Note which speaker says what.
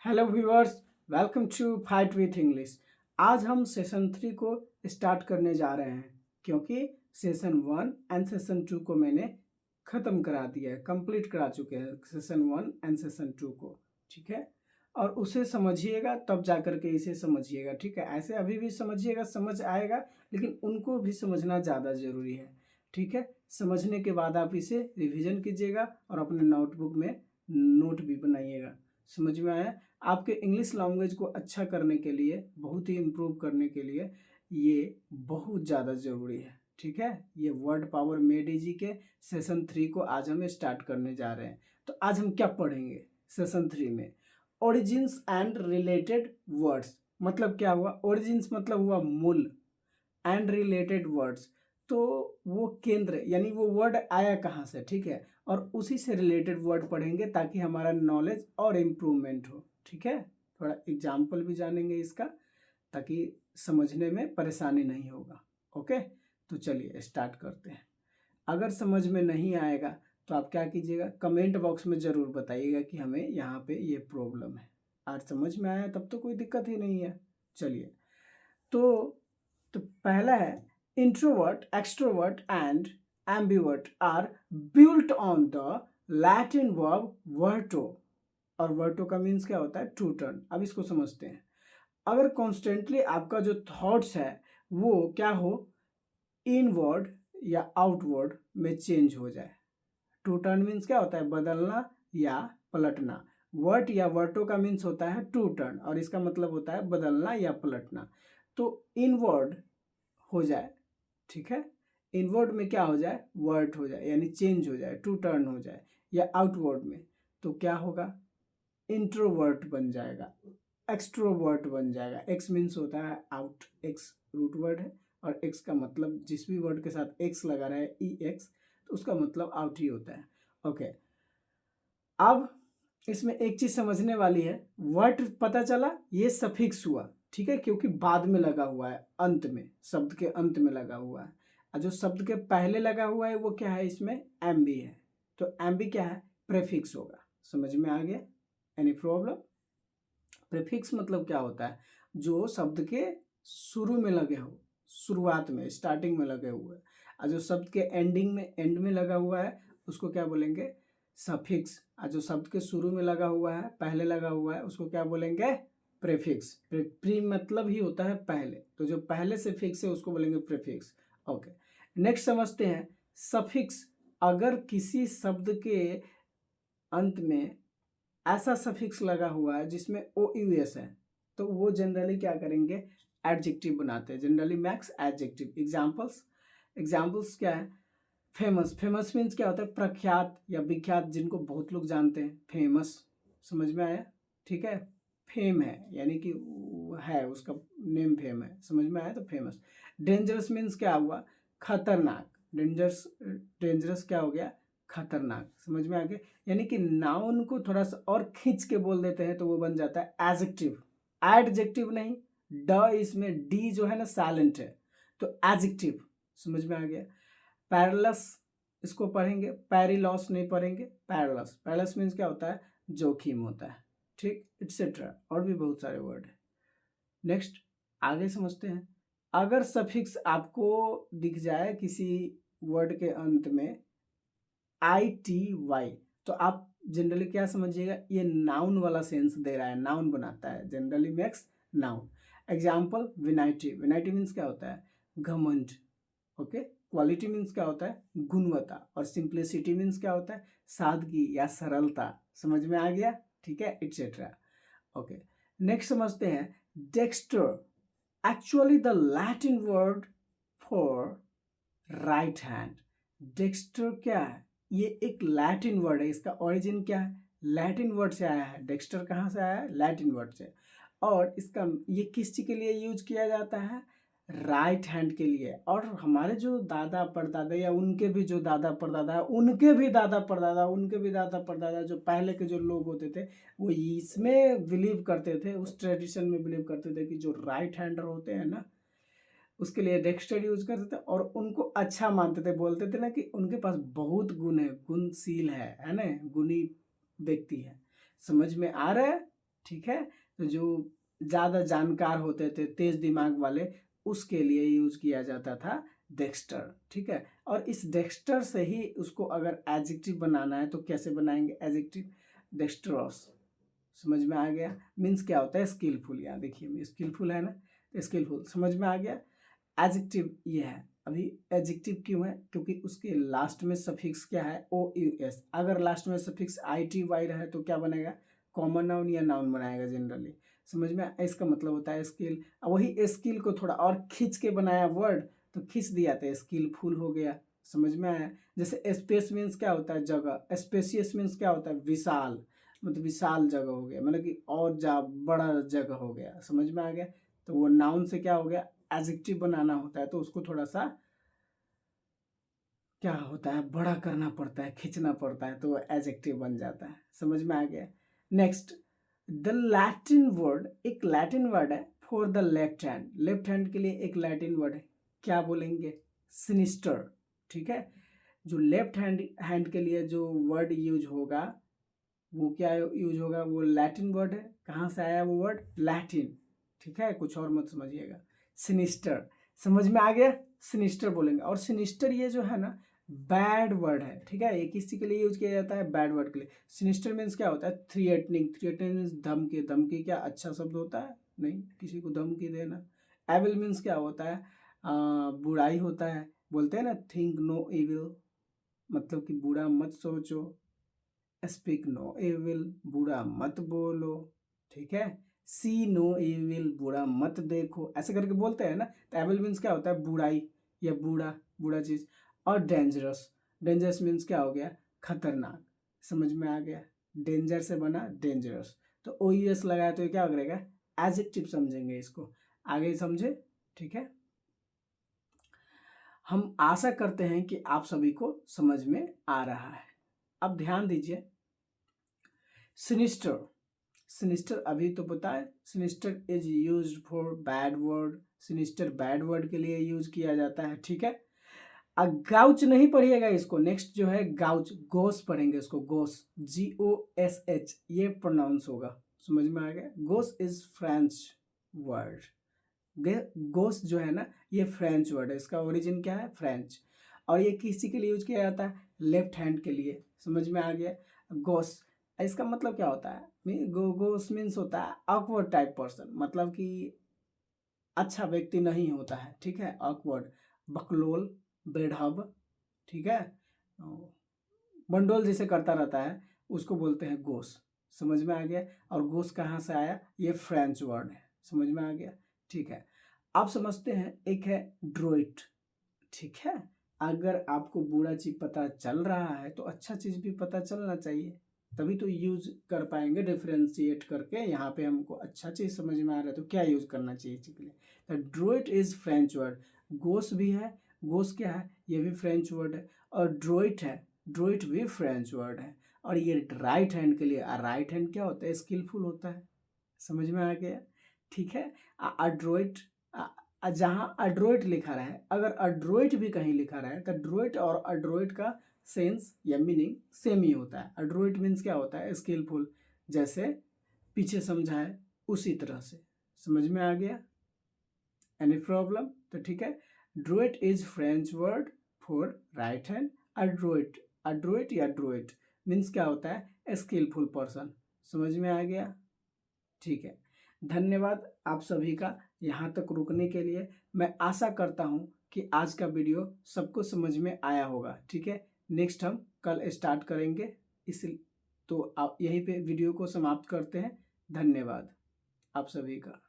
Speaker 1: Hello viewers, welcome to fight with English. आज हम session 3 को स्टार्ट करने जा रहे हैं क्योंकि सेशन 1 एंड सेशन 2 को मैंने ख़त्म करा दिया है, कंप्लीट करा चुके हैं सेशन 1 एंड सेशन 2 को। ठीक है, और उसे समझिएगा तब जा कर के इसे समझिएगा। ठीक है, ऐसे अभी भी समझिएगा, समझ आएगा, लेकिन उनको भी समझना ज़्यादा ज़रूरी है। ठीक है, समझने के बाद आप इसे रिवीजन कीजिएगा और अपने नोटबुक में नोट भी बनाइएगा। समझ में आया? आपके इंग्लिश लैंग्वेज को अच्छा करने के लिए, बहुत ही इम्प्रूव करने के लिए ये बहुत ज़्यादा ज़रूरी है। ठीक है, ये वर्ड पावर मेड इजी के सेशन 3 को आज हम स्टार्ट करने जा रहे हैं। तो आज हम क्या पढ़ेंगे सेशन 3 में? Origins and related words. मतलब क्या हुआ? ओरिजिन्स मतलब हुआ मूल, एंड रिलेटेड वर्ड्स तो वो केंद्र यानी वो वर्ड आया कहाँ से। ठीक है, और उसी से रिलेटेड वर्ड पढ़ेंगे ताकि हमारा नॉलेज और इम्प्रूवमेंट हो। ठीक है, थोड़ा एग्जाम्पल भी जानेंगे इसका ताकि समझने में परेशानी नहीं होगा। ओके, तो चलिए स्टार्ट करते हैं। अगर समझ में नहीं आएगा तो आप क्या कीजिएगा, कमेंट बॉक्स में ज़रूर बताइएगा कि हमें यहाँ पे ये प्रॉब्लम है। आज समझ में आया तब तो कोई दिक्कत ही नहीं है। चलिए, तो पहला है introvert, extrovert and ambivert are built on the Latin verb verto. और वर्टो का मीन्स क्या होता है? To turn. अब इसको समझते हैं। अगर कॉन्स्टेंटली आपका जो थॉट्स है वो क्या हो, इनवर्ड या आउटवर्ड में चेंज हो जाए। टू टर्न मीन्स क्या होता है? बदलना या पलटना। वर्ट या वर्टो का मीन्स होता है टू टर्न और इसका मतलब होता है बदलना या पलटना। तो इनवर्ड हो जाए, ठीक है, इनवर्ड में क्या हो जाए? वर्ट हो जाए, यानी चेंज हो जाए, टू टर्न हो जाए। या आउटवर्ड में तो क्या होगा? इंट्रोवर्ट बन जाएगा, एक्सट्रोवर्ट बन जाएगा। एक्स मीन्स होता है आउट, एक्स रूट वर्ड है और एक्स का मतलब जिस भी वर्ड के साथ एक्स लगा रहा है, ई एक्स, तो उसका मतलब आउट ही होता है। ओके, अब इसमें एक चीज समझने वाली है। वर्ड पता चला ये सफिक्स हुआ, ठीक है, क्योंकि बाद में लगा हुआ है, अंत में, शब्द के अंत में लगा हुआ है। और जो शब्द के पहले लगा हुआ है वो क्या है? इसमें एम बी है। तो एम बी क्या है? प्रेफिक्स होगा। समझ में आ गया? Any problem? प्रीफिक्स मतलब क्या होता है? जो शब्द के शुरू में लगे हो, शुरुआत में, स्टार्टिंग में लगे हुए, और जो शब्द के एंडिंग में, एंड में लगा हुआ है उसको क्या बोलेंगे? सफिक्स। और जो शब्द के शुरू में लगा हुआ है, पहले लगा हुआ है, उसको क्या बोलेंगे? प्रीफिक्स। प्री मतलब ही होता है पहले, तो जो पहले से फिक्स है उसको बोलेंगे प्रीफिक्स। ओके, नेक्स्ट समझते हैं सफिक्स। अगर किसी शब्द के अंत में ऐसा सफिक्स लगा हुआ है जिसमें ओ यू एस है तो वो जनरली क्या करेंगे? एडजेक्टिव बनाते हैं, generally max adjective. Examples, examples क्या है? फेमस। फेमस मीन्स क्या होता है? प्रख्यात या विख्यात, जिनको बहुत लोग जानते हैं, फेमस। समझ में आया? ठीक है, फेम है यानी कि है, उसका नेम फेम है। समझ में आया? तो फेमस। डेंजरस मीन्स क्या हुआ? खतरनाक। डेंजरस, डेंजरस क्या हो गया? खतरनाक। समझ में आ गया? यानी कि नाउन को थोड़ा सा और खींच के बोल देते हैं तो वो बन जाता है एडजेक्टिव। एडजेक्टिव नहीं, ड इसमें डी जो है ना साइलेंट है, तो एडजेक्टिव। समझ में आ गया? पैरलस, इसको पढ़ेंगे, पैरिलॉस नहीं पढ़ेंगे, पैरलस। पैरलस मीन्स क्या होता है? जोखिम होता है। ठीक, इट्सेट्रा, और भी बहुत सारे वर्ड है। नेक्स्ट आगे समझते हैं। अगर सफिक्स आपको दिख जाए किसी वर्ड के अंत में आई टी वाई, तो आप जनरली क्या समझिएगा? ये नाउन वाला सेंस दे रहा है, नाउन बनाता है, generally makes noun. Example, vinity. Vinity means क्या होता है? घमंड। ओके, क्वालिटी मीन्स क्या होता है? गुणवत्ता। और सिंप्लिसिटी मीन्स क्या होता है? सादगी या सरलता। समझ में आ गया? ठीक है, इट्सेट्रा। ओके, नेक्स्ट समझते हैं Dexter. Actually the Latin word for right hand. Dexter क्या है? ये एक लैटिन वर्ड है, इसका ओरिजिन क्या है? लैटिन वर्ड से आया है। डेक्स्टर कहाँ से आया है? लैटिन वर्ड से। और इसका ये किस चीज़ के लिए यूज किया जाता है? राइट हैंड के लिए। और हमारे जो दादा परदादा या उनके भी जो दादा परदादा, उनके भी दादा परदादा, उनके भी दादा परदादा, जो पहले के जो लोग होते थे वो इसमें बिलीव करते थे, उस ट्रेडिशन में बिलीव करते थे कि जो राइट हैंडर होते हैं ना उसके लिए डेक्स्टर यूज करते थे और उनको अच्छा मानते थे। बोलते थे ना कि उनके पास बहुत गुण है, गुणशील है ना, गुणी व्यक्ति है। समझ में आ रहा है? ठीक है। तो जो ज़्यादा जानकार होते थे, तेज दिमाग वाले, उसके लिए यूज किया जाता था डेक्स्टर। ठीक है। और इस डेक्स्टर से ही उसको अगर एडजेक्टिव बनाना है तो कैसे बनाएंगे एडजेक्टिव, डेक्स्ट्रॉस। समझ में आ गया। मीन्स क्या होता है स्किलफुल। यहाँ देखिए स्किलफुल है ना, स्किलफुल समझ में आ गया। एडजेक्टिव ये है। अभी एडजेक्टिव क्यों है, क्योंकि उसके लास्ट में सफिक्स क्या है, ओ यू एस। अगर लास्ट में सफिक्स आई टी वाई रहे तो क्या बनेगा, कॉमन नाउन या नाउन बनाएगा जनरली। समझ में, इसका मतलब होता है स्किल। वही स्किल को थोड़ा और खींच के बनाया वर्ड, तो खींच दिया तो स्किलफुल हो गया। समझ में आया। जैसे स्पेस मीन्स क्या होता है जगह, स्पेसियस मीन्स क्या होता है विशाल, मतलब विशाल जगह हो गया, मतलब कि और बड़ा जगह हो गया। समझ में आ गया। तो वो नाउन से क्या हो गया, एडजेक्टिव बनाना होता है तो उसको थोड़ा सा क्या होता है, बड़ा करना पड़ता है, खींचना पड़ता है, तो वो एडजेक्टिव बन जाता है। समझ में आ गया। नेक्स्ट, द लैटिन वर्ड, एक लैटिन वर्ड है for the left hand. Left hand के लिए एक लैटिन वर्ड है, क्या बोलेंगे, सिनिस्टर। ठीक है। जो लेफ्ट हैंड के लिए जो वर्ड यूज होगा वो क्या यूज होगा, वो लैटिन वर्ड है। कहाँ से आया वो वर्ड, लैटिन। ठीक है, कुछ और मत समझिएगा। सिनिस्टर, समझ में आ गया। सिनिस्टर बोलेंगे। और सिनिस्टर ये जो है ना बैड वर्ड है। ठीक है, ये किसी के लिए यूज किया जाता है, बैड वर्ड के लिए। सिनिस्टर मीन्स क्या होता है, थ्रिएटनिंग। थ्रिएटनिंग मीन्स धमकी। धमकी क्या अच्छा शब्द होता है, नहीं, किसी को धमकी देना। एविल मीन्स क्या होता है, बुराई होता है। बोलते हैं ना थिंक नो इविल, मतलब कि बुरा मत सोचो। स्पीक नो एविल, बुरा मत बोलो। ठीक है। सी नो एविल, बुरा मत देखो, ऐसे करके बोलते हैं ना। तो एविल मीन्स क्या होता है, बुराई या बुरा, बुरा चीज। और डेंजरस, डेंजरस मीन्स क्या हो गया, खतरनाक। समझ में आ गया। डेंजर से बना डेंजरस, तो ओ एस लगाया तो ये क्या करेगा, एडजेक्टिव समझेंगे इसको। आगे समझे। ठीक है। हम आशा करते हैं कि आप सभी को समझ में आ रहा है। अब ध्यान दीजिए, सिनिस्टर। सिनिस्टर अभी तो पता है, sinister is used for bad word. Sinister bad word के लिए यूज किया जाता है। ठीक है। गाउच नहीं पढ़िएगा इसको, नेक्स्ट जो है गाउच, गोस पढ़ेंगे इसको, गोस, GOSH, ये प्रोनाउंस होगा। समझ में आ गया। गोस इज फ्रेंच वर्ड। गोस जो है ना ये फ्रेंच वर्ड है, इसका ओरिजिन क्या है, फ्रेंच। और ये किसी के लिए यूज किया जाता है, लेफ्ट हैंड के लिए। समझ में आ गया। गोस, इसका मतलब क्या होता है, गोस मीन्स होता है ऑकवर्ड टाइप पर्सन, मतलब कि अच्छा व्यक्ति नहीं होता है। ठीक है, ऑकवर्ड, बकलोल, बेढब। ठीक है, बंडोल जिसे करता रहता है उसको बोलते हैं गोस। समझ में आ गया। और गोस कहाँ से आया, ये फ्रेंच वर्ड है। समझ में आ गया। ठीक है। आप समझते हैं, एक है ड्रोइट। ठीक है। अगर आपको बुरा चीज पता चल रहा है तो अच्छा चीज भी पता चलना चाहिए, तभी तो यूज कर पाएंगे डिफ्रेंशिएट करके। यहाँ पे हमको अच्छा चीज समझ में आ रहा है तो क्या यूज करना चाहिए इसके लिए। तो ड्रोइट इज फ्रेंच वर्ड। गोस भी है, गोस क्या है, ये भी फ्रेंच वर्ड है। और ड्रोइट है, ड्रोइट भी फ्रेंच वर्ड है। और ये राइट हैंड के लिए, राइट हैंड क्या होता है, स्किलफुल होता है। समझ में आ गया। ठीक है। अड्रोइट, जहाँ अड्रोइट लिखा रहा है, अगर अड्रोइट भी कहीं लिखा रहा है तो ड्रोइट और अड्रोइट का सेंस या मीनिंग सेम ही होता है। अड्रोइट मीन्स क्या होता है, स्किलफुल, जैसे पीछे समझा है उसी तरह से। समझ में आ गया। एनी प्रॉब्लम, तो ठीक है। Droit is French word for right hand. Adroit, adroit या ड्रोइट मीन्स क्या होता है, स्किलफुल पर्सन। समझ में आ गया। ठीक है। धन्यवाद आप सभी का यहाँ तक रुकने के लिए। मैं आशा करता हूँ कि आज का वीडियो सबको समझ में आया होगा। ठीक है। नेक्स्ट हम कल स्टार्ट करेंगे, इस तो आप यहीं पे वीडियो को समाप्त करते हैं। धन्यवाद आप सभी का।